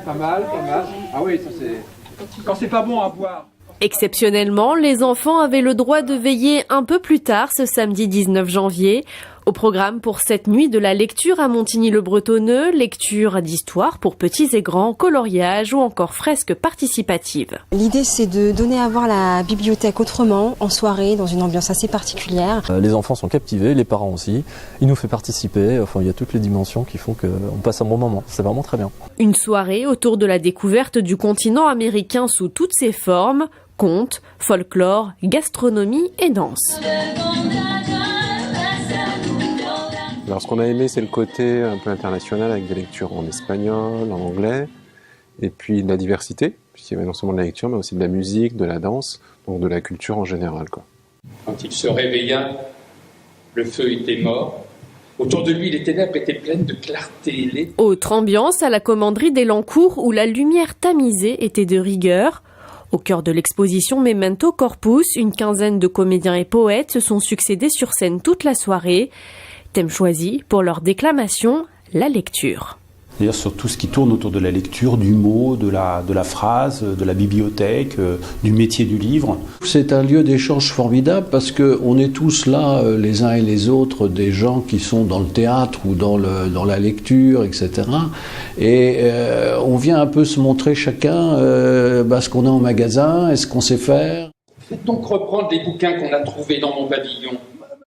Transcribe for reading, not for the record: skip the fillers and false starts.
Pas mal, pas mal. Ah oui, ça c'est... Quand c'est pas bon à boire. Exceptionnellement, les enfants avaient le droit de veiller un peu plus tard ce samedi 19 janvier. Au programme pour cette nuit de la lecture à Montigny-le-Bretonneux, lecture d'histoire pour petits et grands, coloriage ou encore fresques participatives. L'idée c'est de donner à voir la bibliothèque autrement, en soirée, dans une ambiance assez particulière. Les enfants sont captivés, les parents aussi. Il nous fait participer, enfin il y a toutes les dimensions qui font qu'on passe un bon moment. C'est vraiment très bien. Une soirée autour de la découverte du continent américain sous toutes ses formes, contes, folklore, gastronomie et danse. Alors ce qu'on a aimé, c'est le côté un peu international avec des lectures en espagnol, en anglais, et puis de la diversité, puisqu'il y avait non seulement de la lecture, mais aussi de la musique, de la danse, donc de la culture en général, quoi. Quand il se réveilla, le feu était mort. Autour de lui, les ténèbres étaient pleines de clarté. Autre ambiance à la commanderie d'Elancourt où la lumière tamisée était de rigueur. Au cœur de l'exposition Memento Corpus, une quinzaine de comédiens et poètes se sont succédés sur scène toute la soirée. Thème choisi pour leur déclamation, la lecture. C'est-à-dire sur tout ce qui tourne autour de la lecture, du mot, de la phrase, de la bibliothèque, du métier du livre. C'est un lieu d'échange formidable parce qu'on est tous là, les uns et les autres, des gens qui sont dans le théâtre ou dans la lecture, etc. Et on vient un peu se montrer chacun ce qu'on a en magasin et ce qu'on sait faire. Faites donc reprendre les bouquins qu'on a trouvés dans mon pavillon.